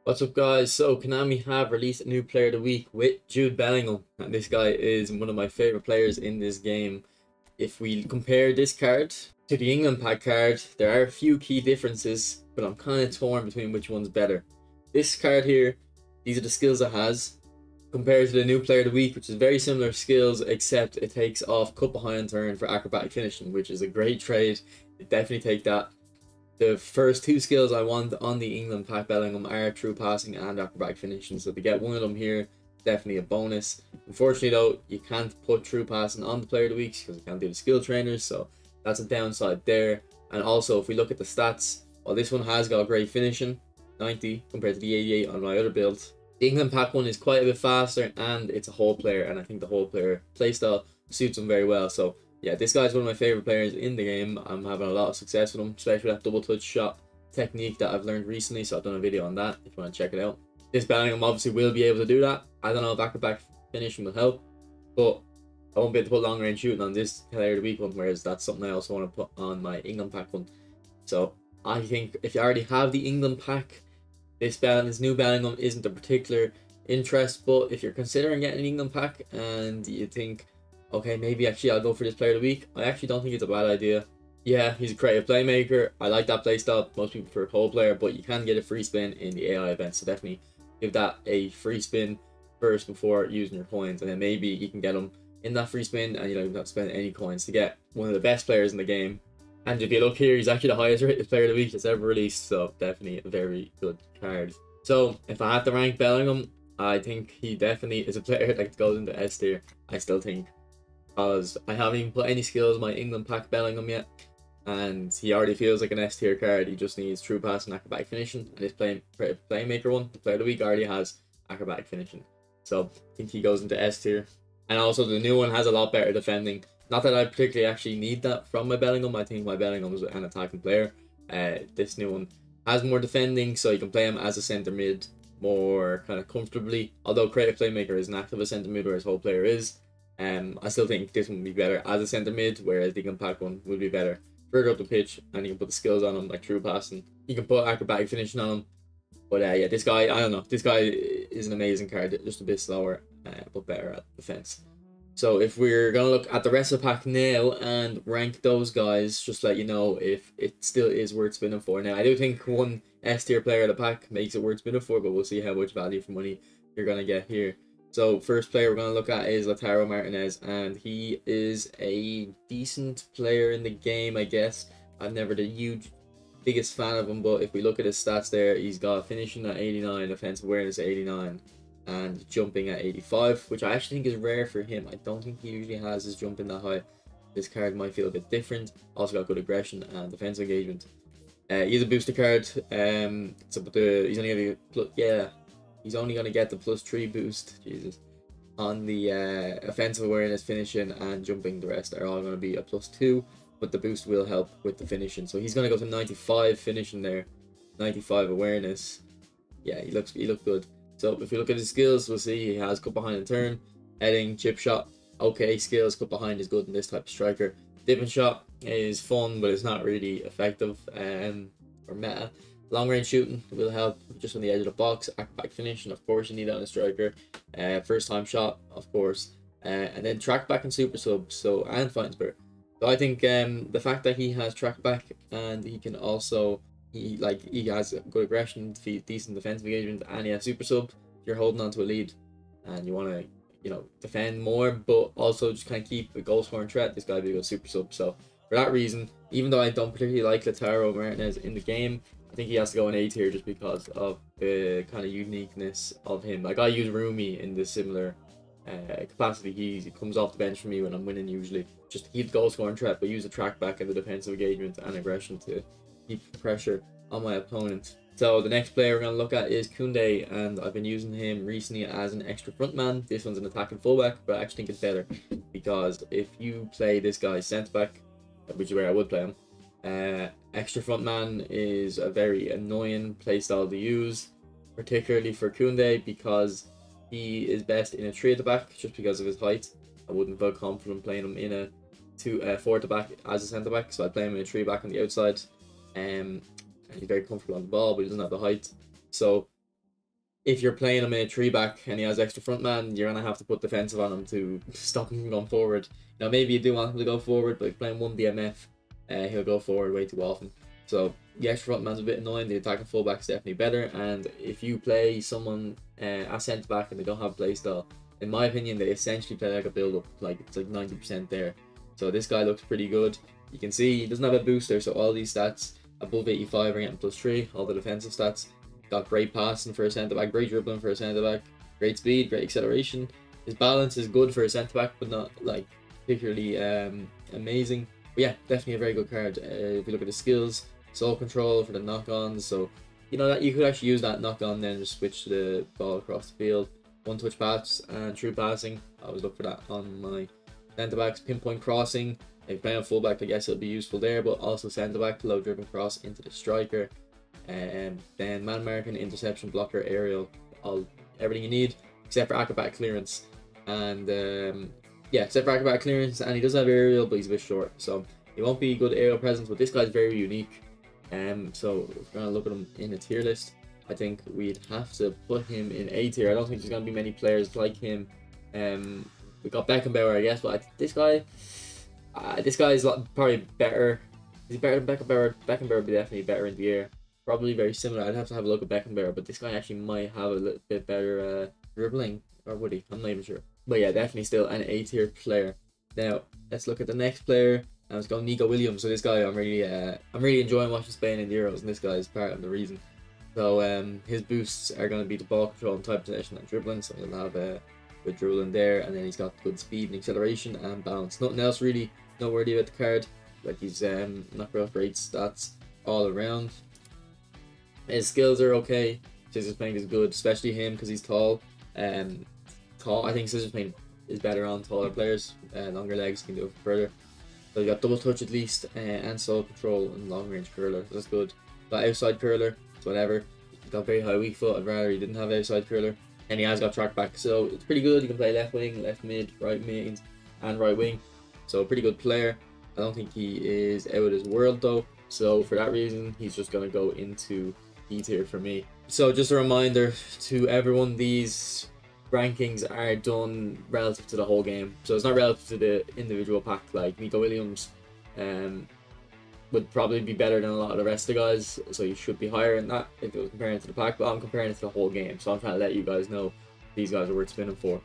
What's up, guys? So Konami have released a new player of the week with Jude Bellingham, and this guy is one of my favorite players in this game. If we compare this card to the England pack card, there are a few key differences, but I'm kind of torn between which one's better. This card here, these are the skills it has, compared to the new player of the week, which is very similar skills, except it takes off cut behind turn for acrobatic finishing, which is a great trade. Definitely take that. The first two skills I want on the England pack Bellingham are true passing and acrobatic finishing. So to get one of them here, definitely a bonus. Unfortunately though, you can't put true passing on the player of the week because you can't do the skill trainers. So that's a downside there. And also if we look at the stats, while this one has got great finishing, 90 compared to the 88 on my other build, the England pack one is quite a bit faster and it's a whole player. And I think the whole player playstyle suits him very well. So yeah, this guy's one of my favorite players in the game. I'm having a lot of success with him, especially that double touch shot technique that I've learned recently. So I've done a video on that if you want to check it out. This Bellingham obviously will be able to do that. I don't know if acrobatic finishing will help, but I won't be able to put long range shooting on this player of the week one, whereas that's something I also want to put on my England pack one. So I think if you already have the England pack, this new Bellingham isn't a particular interest, but if you're considering getting an England pack and you think, okay, maybe actually I'll go for this player of the week, I actually don't think it's a bad idea. Yeah, he's a creative playmaker. I like that playstyle. Most people prefer whole player, but you can get a free spin in the AI event, so definitely give that a free spin first before using your coins, and then maybe you can get him in that free spin and you don't have to spend any coins to get one of the best players in the game. And if you look here, he's actually the highest rated player of the week that's ever released, so definitely a very good card. So if I have to rank Bellingham, I think he definitely is a player that goes into S tier. I still think, because I haven't even put any skills in my England pack Bellingham yet, and he already feels like an S tier card. He just needs true pass and acrobatic finishing, and his playmaker one, the player of the week, already has acrobatic finishing, so I think he goes into S tier. And also the new one has a lot better defending. Not that I particularly actually need that from my Bellingham. I think my Bellingham is an attacking player. This new one has more defending, so you can play him as a centre mid more kind of comfortably. Although creative playmaker is an active as centre mid, whereas whole player is. I still think this one would be better as a centre mid, whereas the compact one would be better further up the pitch, and you can put the skills on him like true passing. You can put acrobatic finishing on him. But yeah, this guy, I don't know. This guy is an amazing card, just a bit slower, but better at defense. So if we're gonna look at the rest of the pack now and rank those guys, just to let you know if it still is worth spinning for. Now I do think one S tier player of the pack makes it worth spinning for, but we'll see how much value for money you're gonna get here. So first player we're going to look at is Lautaro Martinez, and he is a decent player in the game, I guess. I'm never the biggest fan of him, but if we look at his stats there, he's got finishing at 89, defensive awareness at 89, and jumping at 85, which I actually think is rare for him. I don't think he usually has his jumping that high. This card might feel a bit different. Also got good aggression and defensive engagement. He's a booster card. He's only going to he's only going to get the +3 boost, Jesus, on the offensive awareness, finishing, and jumping. The rest are all going to be a +2, but the boost will help with the finishing. So he's going to go to 95 finishing there, 95 awareness. Yeah, he looks good. So if we look at his skills, we'll see he has cut behind and turn, heading, chip shot. Okay, skills, cut behind is good in this type of striker. Dipping shot is fun, but it's not really effective or meta. Long range shooting will help just on the edge of the box. Acrobatic finishing, of course, you need that on a striker. First time shot, of course. And then track back and super sub, and fighting spirit. So I think the fact that he has track back and he can also he has good aggression, decent defensive engagement, and he has super sub. If you're holding on to a lead and you want to defend more, but also just kind of keep a goal scoring threat, this guy would be a good super sub. So for that reason, even though I don't particularly like Lautaro Martinez in the game, I think he has to go in A tier just because of the kind of uniqueness of him. Like I use Rumi in this similar capacity. He comes off the bench for me when I'm winning usually, just to keep the goal scoring threat, but use the track back and the defensive engagement and aggression to keep the pressure on my opponent. So the next player we're going to look at is Koundé, and I've been using him recently as an extra frontman. This one's an attacking fullback, but I actually think it's better because if you play this guy centre back, which is where I would play him, extra frontman is a very annoying playstyle to use, particularly for Koundé, because he is best in a 3 at the back just because of his height. I wouldn't feel confident playing him in a 4 at the back as a centre back, so I play him in a 3 back on the outside. And he's very comfortable on the ball, but he doesn't have the height. So if you're playing him in a 3-back and he has extra front man, you're gonna have to put defensive on him to stop him from going forward. Now maybe you do want him to go forward, but if playing one DMF, he'll go forward way too often. So the extra front man's a bit annoying. The attacking fullback's definitely better, and if you play someone at centre back and they don't have playstyle, in my opinion, they essentially play like a build up, like it's like 90% there. So this guy looks pretty good. You can see he doesn't have a booster, so all these stats above 85 are getting +3. All the defensive stats. Got great passing for a centre back, great dribbling for a centre back, great speed, great acceleration. His balance is good for a centre back, but not like particularly amazing. But yeah, definitely a very good card. If you look at the skills, soul control for the knock-ons, so you know that you could actually use that knock-on then just switch the ball across the field. One touch pass and true passing. I always look for that on my centre backs. Pinpoint crossing. If you're playing a fullback, I guess it'll be useful there, but also centre back, low dribbling cross into the striker. And then man marking, interception, blocker, aerial, everything you need except for acrobatic clearance. And yeah, except for acrobatic clearance, and he does have aerial, but he's a bit short, so he won't be good aerial presence. But this guy's very unique. So if we're gonna look at him in a tier list, I think we'd have to put him in A tier. I don't think there's gonna be many players like him. We got Beckenbauer, I guess, but this guy is probably better. Is he better than Beckenbauer? Beckenbauer would be definitely better in the air. Probably very similar. I'd have to have a look at Beckenbauer, but this guy actually might have a little bit better dribbling, or would he? I'm not even sure. But yeah, definitely still an A tier player. Now let's look at the next player. I was going Nico Williams. So this guy, I'm really enjoying watching Spain in the Euros, and this guy is part of the reason. So his boosts are going to be the ball control and type possession and dribbling. So he'll have good dribbling there, and then he's got good speed and acceleration and balance. Nothing else really noteworthy about the card. Like he's not real great stats all around. His skills are okay. Scissors playing is good, especially him because he's tall. I think scissors playing is better on taller players. Longer legs can do it further. So you got double touch at least, and soul control and long range curler. So that's good. Got outside curler, so whatever. He's got very high weak foot. I'd rather he didn't have outside curler. And he has got track back, so it's pretty good. You can play left wing, left mid, right mid, and right wing. So a pretty good player. I don't think he is out of his world though. So for that reason, he's just gonna go into E tier for me. So just a reminder to everyone, these rankings are done relative to the whole game. So it's not relative to the individual pack. Like Nico Williams would probably be better than a lot of the rest of the guys. So you should be higher in that if it was comparing it to the pack. But I'm comparing it to the whole game. So I'm trying to let you guys know these guys are worth spinning for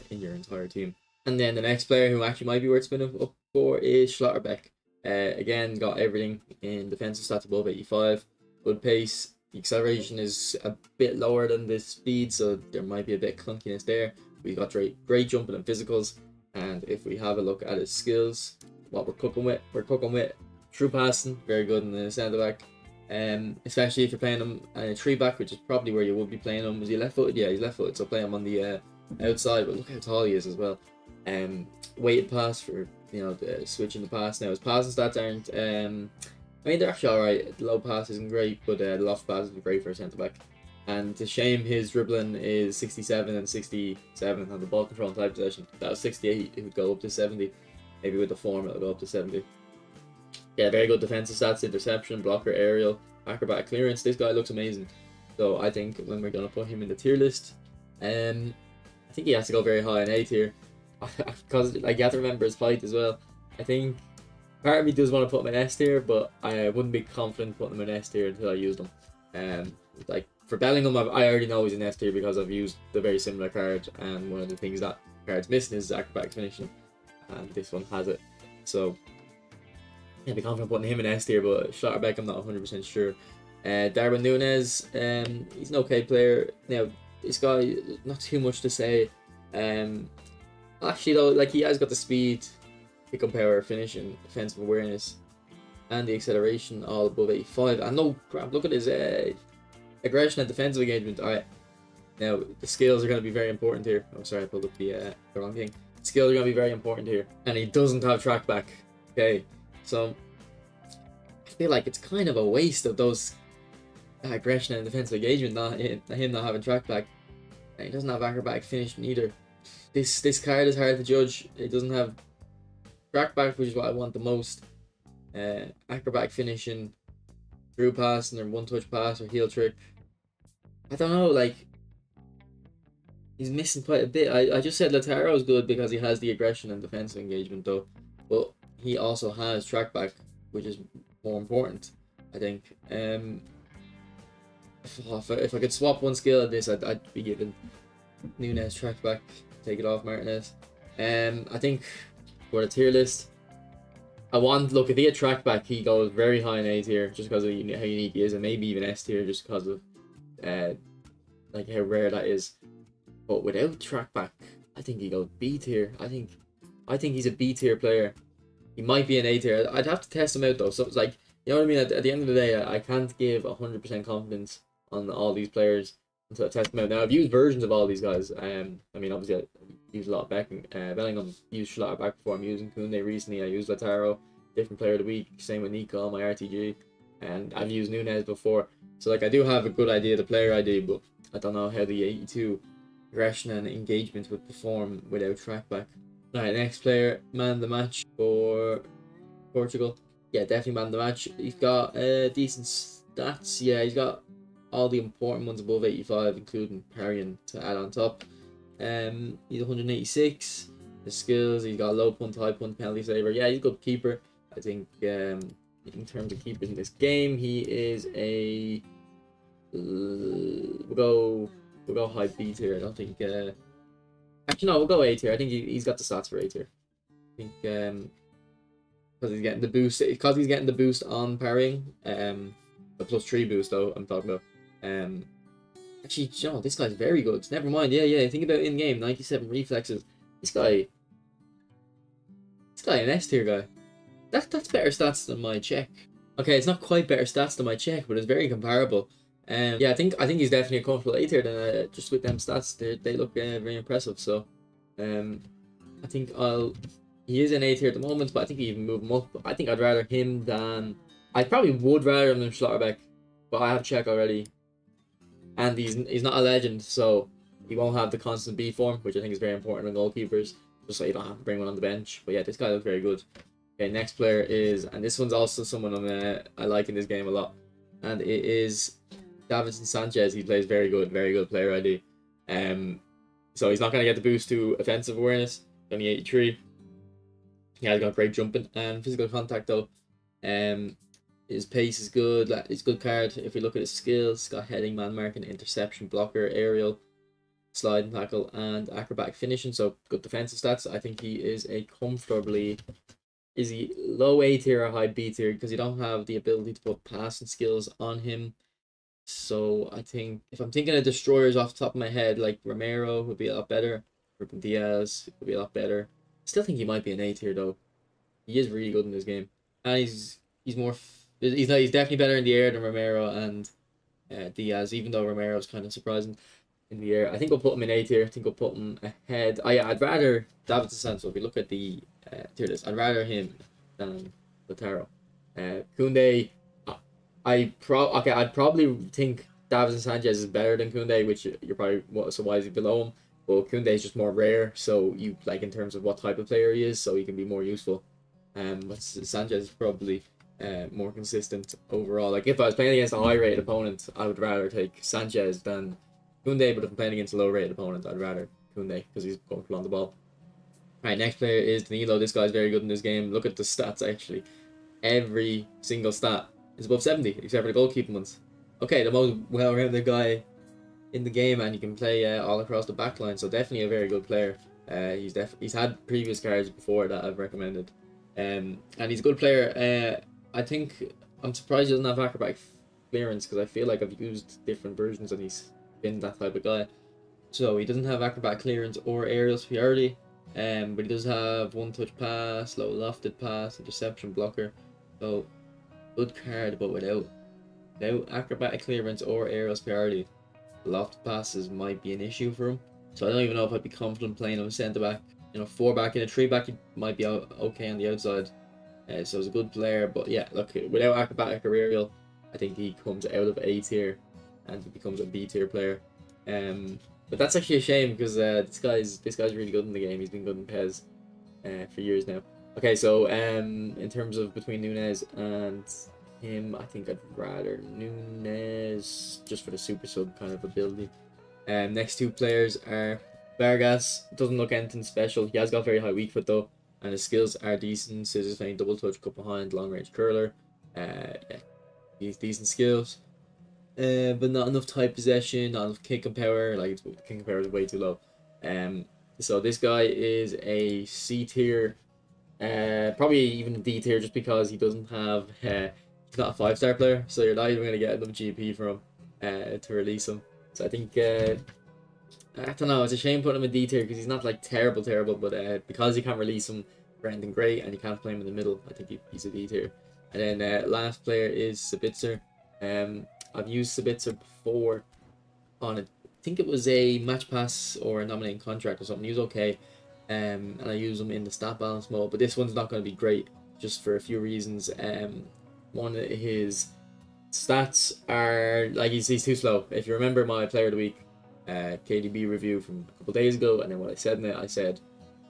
in your entire team. And then the next player who actually might be worth spinning up for is Schlotterbeck. Again, got everything in defensive stats above 85. Good pace. The acceleration is a bit lower than the speed, so there might be a bit of clunkiness there. We got great jumping and physicals. And if we have a look at his skills, what we're cooking with true passing, very good in the centre back. Especially if you're playing him in a 3-back, which is probably where you would be playing him. Is he left footed? Yeah, he's left footed, so play him on the outside. But look how tall he is as well. Weighted pass for switching the pass. Now his passing stats aren't I mean, they're actually alright. The low pass isn't great, but the loft pass is great for a centre back. And it's a shame his dribbling is 67 and 67 on the ball control and type possession. If that was 68, it would go up to 70. Maybe with the form, it'll go up to 70. Yeah, very good defensive stats, interception, blocker, aerial, acrobatic clearance. This guy looks amazing. So I think when we're going to put him in the tier list, I think he has to go very high in A tier. Because like, you have to remember his height as well. I think part of me does want to put him in S tier, but I wouldn't be confident putting him in S tier until I used him. Like for Bellingham, I already know he's in S tier because I've used the very similar card, and one of the things that card's missing is acrobatic finishing, and this one has it. So I'd be confident putting him in S tier, but Schlotterbeck I'm not 100% sure. Darwin Núñez, he's an okay player. Now this guy, not too much to say. Actually though, like he has got the speed, pick-up power, finishing, defensive awareness, and the acceleration all above 85. And no crap, look at his aggression and defensive engagement. Alright, now the skills are going to be very important here. Oh, sorry, I pulled up the wrong thing. Skills are going to be very important here, and he doesn't have track back. Okay, so I feel like it's kind of a waste of those aggression and defensive engagement, not him not having track back. And he doesn't have acrobatic finishing either. This card is hard to judge. It doesn't have track back, which is what I want the most. Acrobatic finishing, through passing, or one touch pass, or heel trick. I don't know, like He's missing quite a bit. I just said Lautaro's good because he has the aggression and defensive engagement though, but he also has track back, which is more important, I think. If I could swap one skill at this, I'd be giving Nunes track back, take it off Martinez. I think for the tier list, look, if he had track back, he goes very high in A tier just because of how unique he is, and maybe even S tier just because of like how rare that is. But without track back, I think he goes B tier. I think he's a B tier player. He might be an A tier. I'd have to test him out though. So it's like, you know what I mean? At the end of the day, I can't give 100% confidence on all these players until I test them out. Now I've used versions of all these guys. I mean, obviously I used a lot of Bellingham, used Schlotterbeck before. I'm using Koundé recently. I used Lautaro, different player of the week. Same with Nico on my RTG, and I've used Nunes before. So like I do have a good idea of the player ID, but I don't know how the 82 aggression and engagement would perform without trackback. Right, next player, man of the match for Portugal. Yeah, definitely man of the match. He's got decent stats. Yeah, he's got all the important ones above 85, including parrying to add on top. He's 186. His skills, he's got low punt, high punt, penalty saver. Yeah, he's a good keeper. I think in terms of keepers in this game, he is a we'll go high B tier. I don't think actually no, we'll go A tier. I think he's got the stats for A tier. I think because he's getting the boost on parrying, the +3 boost though I'm talking about. Actually, you know, this guy's very good. Never mind. Yeah. Think about in game 97 reflexes. This guy an S tier guy. That's better stats than my check. Okay, it's not quite better stats than my check, but it's very comparable. Yeah, I think he's definitely a comfortable A tier. Then just with them stats, they look very impressive. So, I think he is an A tier at the moment, but I think he even move him up. I think I'd rather him than I probably would rather him than Schlotterbeck, but I have check already, and he's not a legend, so he won't have the constant B form, which I think is very important in goalkeepers, just so you don't have to bring one on the bench. But yeah, this guy looks very good. Okay, next player is, and this one's also someone I like in this game a lot, and it is Davinson Sanchez. He plays very good player ID. So he's not going to get the boost to offensive awareness, only 83. Yeah, he's got great jumping and physical contact though. His pace is good. It's a good card. If we look at his skills, he's got heading, man marking, interception, blocker, aerial, sliding tackle, and acrobatic finishing. So good defensive stats. I think he is a comfortably. Is he low A tier or high B tier? Because you don't have the ability to put passing skills on him. So I think if I'm thinking of destroyers off the top of my head, like Romero would be a lot better. Ruben Diaz would be a lot better. Still think he might be an A tier though. He is really good in this game, and he's definitely better in the air than Romero and Diaz. Even though Romero's kind of surprising in the air, I think we'll put him in A tier. I think we'll put him ahead. Oh yeah, I'd rather Davinson Sanchez. If we look at the tier list, I'd rather him than Lautaro. Koundé. I'd probably think Davinson Sanchez is better than Koundé, which you're probably so why is he below him? Well, Koundé is just more rare, so you like in terms of what type of player he is, so he can be more useful. But Sanchez is probably more consistent overall. Like if I was playing against a high-rated opponent, I would rather take Sanchez than Koundé. But if I'm playing against a low-rated opponent, I'd rather Koundé because he's comfortable on the ball. Right, next player is Danilo. This guy's very good in this game. Look at the stats actually. Every single stat is above 70, except for the goalkeeping ones. Okay, the most well-rounded guy in the game, and you can play all across the back line, so definitely a very good player. He's had previous cards before that I've recommended. And he's a good player. I think I'm surprised he doesn't have acrobatic clearance, because I feel like I've used different versions and he's been that type of guy. So he doesn't have acrobatic clearance or aerial superiority, but he does have one-touch pass, low lofted pass, interception, blocker. So good card, but without acrobatic clearance or aerial superiority, lofted passes might be an issue for him. So I don't even know if I'd be confident playing him centre back. You know, 4 back in a 3 back, he might be okay on the outside. So he's a good player, but yeah, look, without acrobatic or aerial, I think he comes out of A tier and he becomes a B tier player. But that's actually a shame because this guy's really good in the game. He's been good in PES for years now. Okay, so in terms of between Nunes and him, I think I'd rather Nunes just for the super sub kind of ability. Next two players are Vargas. Doesn't look anything special. He has got very high weak foot though, and his skills are decent. Scissors feint, double touch, cut behind, long range curler. Yeah, he's decent skills. But not enough tight possession, not enough kick and power. Like, kick and power is way too low. So this guy is a C tier, probably even a D tier, just because he doesn't have. He's not a 5-star player, so you're not even gonna get enough GP from him to release him. So I think I don't know. It's a shame putting him in D tier because he's not like terrible, but because you can't release him for anything great and you can't play him in the middle, I think he's a D tier. And then last player is Sabitzer. I've used Sabitzer before on I think it was a match pass or a nominating contract or something. He was okay, and I use him in the stat balance mode. But this one's not going to be great, just for a few reasons. One of his stats are like he's too slow. If you remember my player of the week, KDB review from a couple days ago, and then what I said in it, I said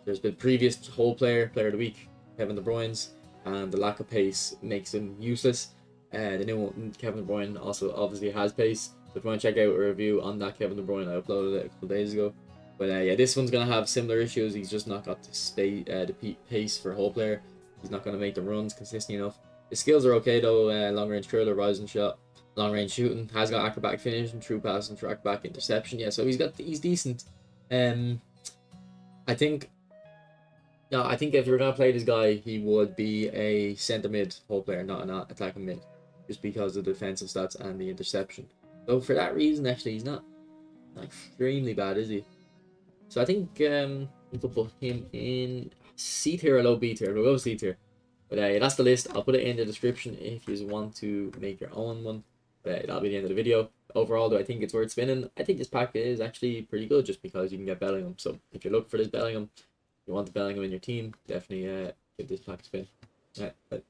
there's been previous whole player of the week, Kevin De Bruyne's, and the lack of pace makes him useless. The new one, Kevin De Bruyne, also obviously has pace. So if you want to check out a review on that Kevin De Bruyne, I uploaded it a couple days ago. But yeah, this one's gonna have similar issues. He's just not got the pace for a whole player. He's not gonna make the runs consistent enough. His skills are okay though. Long range curler, rising shot, long range shooting. Has got acrobatic finish and true pass and track back interception. Yeah, so he's decent. I think. No, I think if you're gonna play this guy, he would be a centre mid whole player, not an attacking mid, just because of the defensive stats and the interception. So for that reason, actually, he's not extremely bad, is he? So I think we could put him in C tier or low B tier. We'll go C tier. But that's the list. I'll put it in the description if you want to make your own one. But that'll be the end of the video. Overall, do I think it's worth spinning? I think this pack is actually pretty good, just because you can get Bellingham. So if you're looking for this Bellingham, you want the Bellingham in your team, definitely give this pack a spin. Alright, bye.